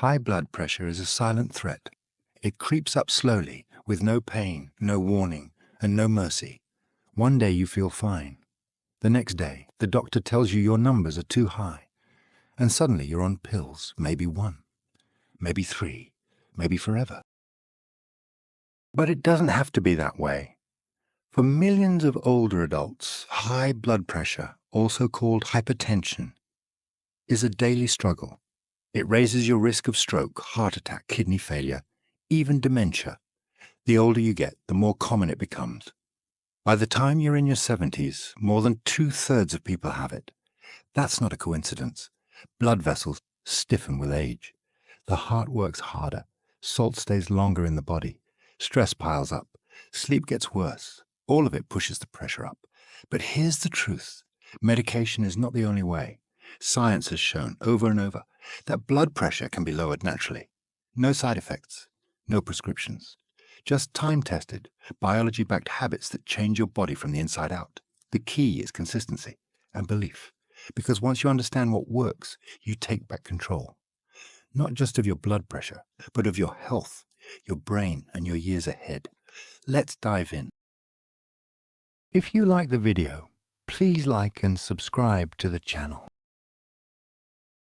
High blood pressure is a silent threat. It creeps up slowly, with no pain, no warning, and no mercy. One day you feel fine. The next day, the doctor tells you your numbers are too high. And suddenly you're on pills, maybe 1, maybe 3, maybe forever. But it doesn't have to be that way. For millions of older adults, high blood pressure, also called hypertension, is a daily struggle. It raises your risk of stroke, heart attack, kidney failure, even dementia. The older you get, the more common it becomes. By the time you're in your 70s, more than 2/3 of people have it. That's not a coincidence. Blood vessels stiffen with age. The heart works harder. Salt stays longer in the body. Stress piles up. Sleep gets worse. All of it pushes the pressure up. But here's the truth. Medication is not the only way. Science has shown over and over that blood pressure can be lowered naturally. No side effects, no prescriptions. Just time-tested, biology-backed habits that change your body from the inside out. The key is consistency and belief. Because once you understand what works, you take back control. Not just of your blood pressure, but of your health, your brain, and your years ahead. Let's dive in. If you like the video, please like and subscribe to the channel.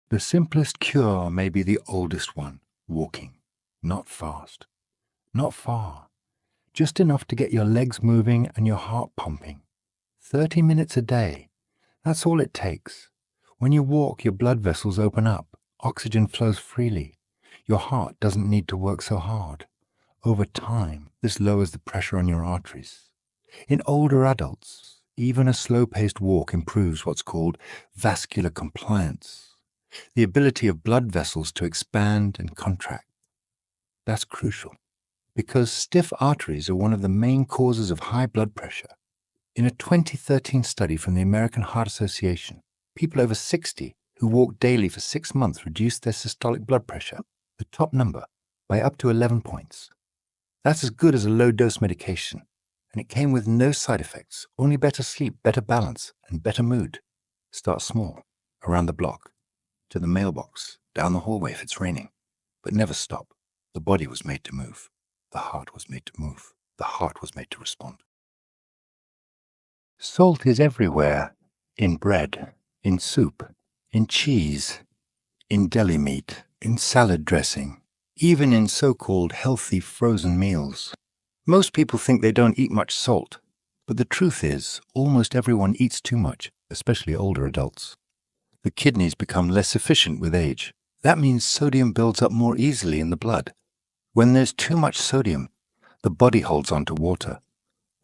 The simplest cure may be the oldest one, walking. Not fast, not far. Just enough to get your legs moving and your heart pumping. 30 minutes a day. That's all it takes. When you walk, your blood vessels open up. Oxygen flows freely. Your heart doesn't need to work so hard. Over time, this lowers the pressure on your arteries. In older adults, even a slow-paced walk improves what's called vascular compliance, the ability of blood vessels to expand and contract. That's crucial, because stiff arteries are one of the main causes of high blood pressure. In a 2013 study from the American Heart Association, people over 60 who walked daily for 6 months reduced their systolic blood pressure, the top number, by up to 11 points. That's as good as a low-dose medication, and it came with no side effects, only better sleep, better balance, and better mood. Start small, around the block, to the mailbox, down the hallway if it's raining, but never stop. The body was made to move. The heart was made to move. The heart was made to respond. Salt is everywhere, in bread, in soup, in cheese, in deli meat, in salad dressing, even in so-called healthy frozen meals. Most people think they don't eat much salt, but the truth is almost everyone eats too much, especially older adults. The kidneys become less efficient with age. That means sodium builds up more easily in the blood. When there's too much sodium, the body holds on to water.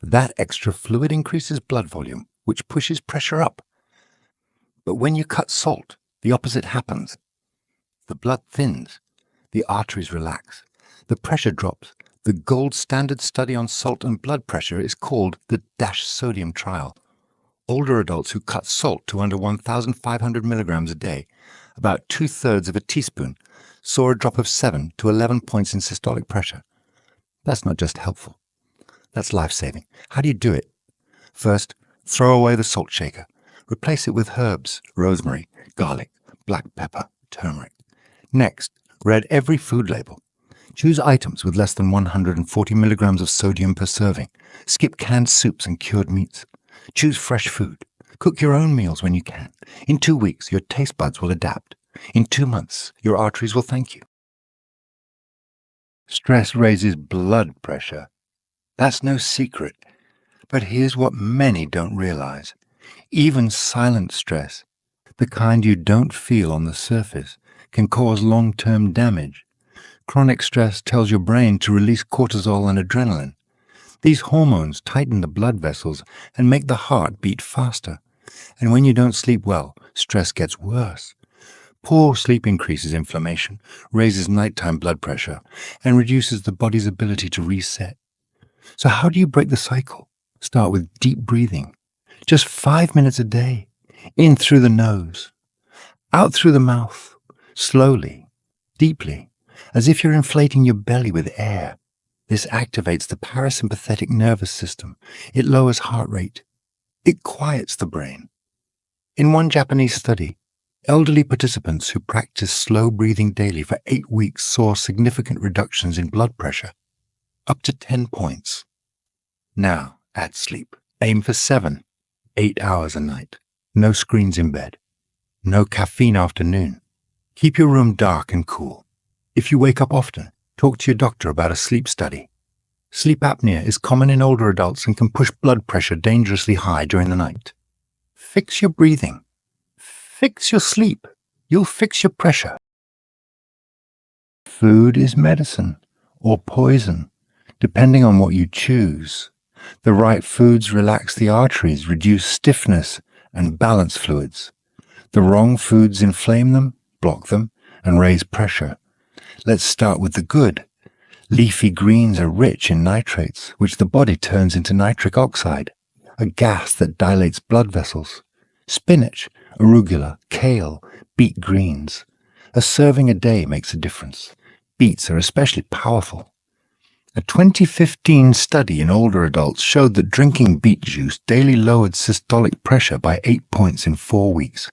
That extra fluid increases blood volume, which pushes pressure up. But when you cut salt, the opposite happens. The blood thins, the arteries relax, the pressure drops. The gold standard study on salt and blood pressure is called the DASH sodium trial. Older adults who cut salt to under 1,500 milligrams a day, about 2/3 of a teaspoon, saw a drop of 7 to 11 points in systolic pressure. That's not just helpful. That's life-saving. How do you do it? First, throw away the salt shaker. Replace it with herbs, rosemary, garlic, black pepper, turmeric. Next, read every food label. Choose items with less than 140 milligrams of sodium per serving. Skip canned soups and cured meats. Choose fresh food. Cook your own meals when you can. In 2 weeks, your taste buds will adapt. In 2 months, your arteries will thank you. Stress raises blood pressure. That's no secret. But here's what many don't realize. Even silent stress, the kind you don't feel on the surface, can cause long-term damage. Chronic stress tells your brain to release cortisol and adrenaline. These hormones tighten the blood vessels and make the heart beat faster. And when you don't sleep well, stress gets worse. Poor sleep increases inflammation, raises nighttime blood pressure, and reduces the body's ability to reset. So how do you break the cycle? Start with deep breathing. Just 5 minutes a day. In through the nose, out through the mouth, slowly, deeply, as if you're inflating your belly with air. This activates the parasympathetic nervous system. It lowers heart rate. It quiets the brain. In one Japanese study, Elderly participants who practiced slow breathing daily for 8 weeks saw significant reductions in blood pressure, up to 10 points. Now, add sleep. Aim for 7, 8 hours a night. No screens in bed. No caffeine after noon. Keep your room dark and cool. If you wake up often, talk to your doctor about a sleep study. Sleep apnea is common in older adults and can push blood pressure dangerously high during the night. Fix your breathing. Fix your sleep. You'll fix your pressure. Food is medicine or poison, depending on what you choose. The right foods relax the arteries, reduce stiffness, and balance fluids. The wrong foods inflame them, block them, and raise pressure. Let's start with the good. Leafy greens are rich in nitrates, which the body turns into nitric oxide, a gas that dilates blood vessels. Spinach, arugula, kale, beet greens. A serving a day makes a difference. Beets are especially powerful. A 2015 study in older adults showed that drinking beet juice daily lowered systolic pressure by 8 points in 4 weeks.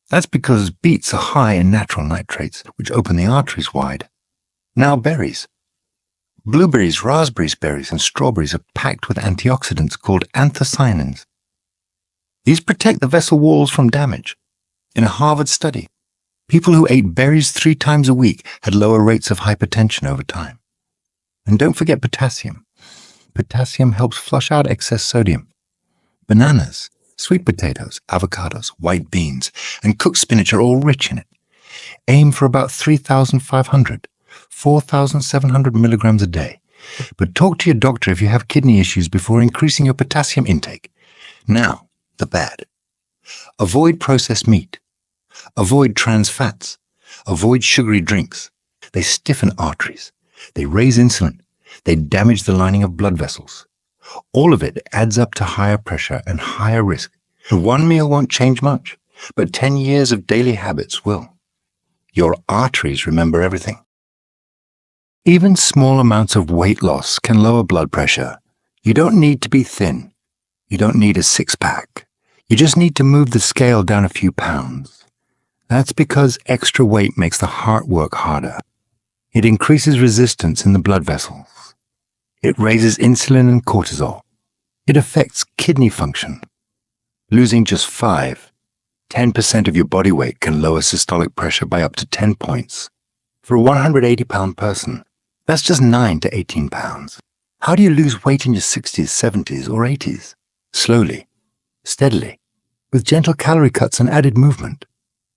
That's because beets are high in natural nitrates, which open the arteries wide. Now berries. Blueberries, raspberries, berries, and strawberries are packed with antioxidants called anthocyanins. These protect the vessel walls from damage. In a Harvard study, people who ate berries 3 times a week had lower rates of hypertension over time. And don't forget potassium. Potassium helps flush out excess sodium. Bananas, sweet potatoes, avocados, white beans, and cooked spinach are all rich in it. Aim for about 3,500, 4,700 milligrams a day. But talk to your doctor if you have kidney issues before increasing your potassium intake. Now, the bad. Avoid processed meat. Avoid trans fats. Avoid sugary drinks. They stiffen arteries. They raise insulin. They damage the lining of blood vessels. All of it adds up to higher pressure and higher risk. One meal won't change much, but 10 years of daily habits will. Your arteries remember everything. Even small amounts of weight loss can lower blood pressure. You don't need to be thin. You don't need a six-pack. You just need to move the scale down a few pounds. That's because extra weight makes the heart work harder. It increases resistance in the blood vessels. It raises insulin and cortisol. It affects kidney function. Losing just 10% of your body weight can lower systolic pressure by up to 10 points. For a 180-pound person, that's just 9 to 18 pounds. How do you lose weight in your 60s, 70s, or 80s? Slowly, steadily, with gentle calorie cuts and added movement.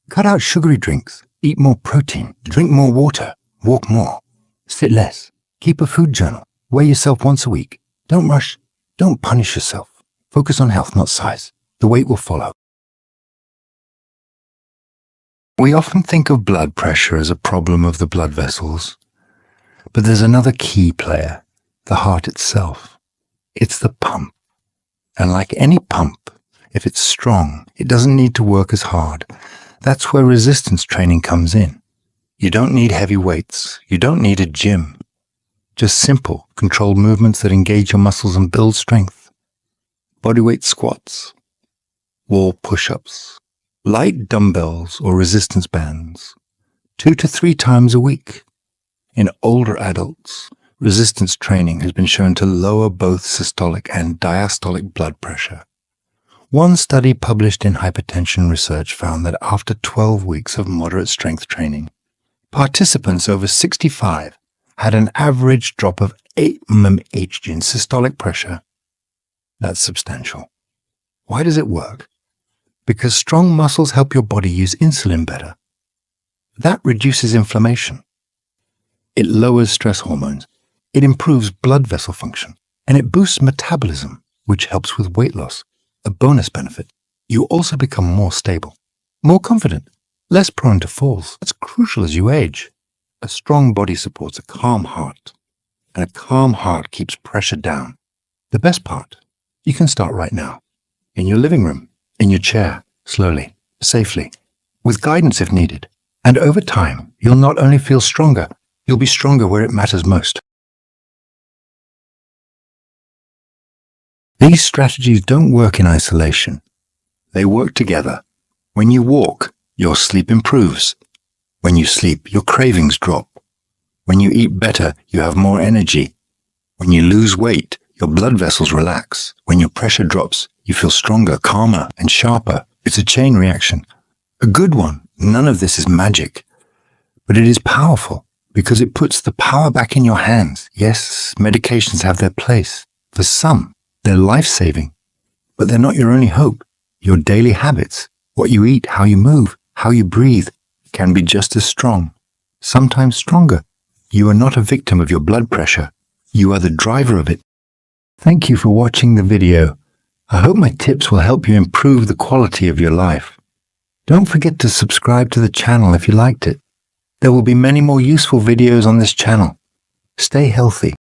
Cut out sugary drinks, eat more protein, drink more water, walk more, sit less, keep a food journal, weigh yourself once a week. Don't rush, don't punish yourself. Focus on health, not size. The weight will follow. We often think of blood pressure as a problem of the blood vessels, but there's another key player, the heart itself. It's the pump. And like any pump, if it's strong, it doesn't need to work as hard. That's where resistance training comes in. You don't need heavy weights. You don't need a gym. Just simple, controlled movements that engage your muscles and build strength. Bodyweight squats, wall push-ups, light dumbbells or resistance bands, 2 to 3 times a week. In older adults, resistance training has been shown to lower both systolic and diastolic blood pressure. One study published in Hypertension Research found that after 12 weeks of moderate strength training, participants over 65 had an average drop of 8 mmHg in systolic pressure. That's substantial. Why does it work? Because strong muscles help your body use insulin better. That reduces inflammation. It lowers stress hormones. It improves blood vessel function. And it boosts metabolism, which helps with weight loss. A bonus benefit. You also become more stable, more confident, less prone to falls. That's crucial as you age. A strong body supports a calm heart, and a calm heart keeps pressure down. The best part, you can start right now, in your living room, in your chair, slowly, safely, with guidance if needed. And over time, you'll not only feel stronger, you'll be stronger where it matters most. These strategies don't work in isolation. They work together. When you walk, your sleep improves. When you sleep, your cravings drop. When you eat better, you have more energy. When you lose weight, your blood vessels relax. When your pressure drops, you feel stronger, calmer, and sharper. It's a chain reaction. A good one. None of this is magic. But it is powerful because it puts the power back in your hands. Yes, medications have their place. For some, they're life-saving. But they're not your only hope. Your daily habits, what you eat, how you move, how you breathe, can be just as strong, sometimes stronger. You are not a victim of your blood pressure. You are the driver of it. Thank you for watching the video. I hope my tips will help you improve the quality of your life. Don't forget to subscribe to the channel if you liked it. There will be many more useful videos on this channel. Stay healthy.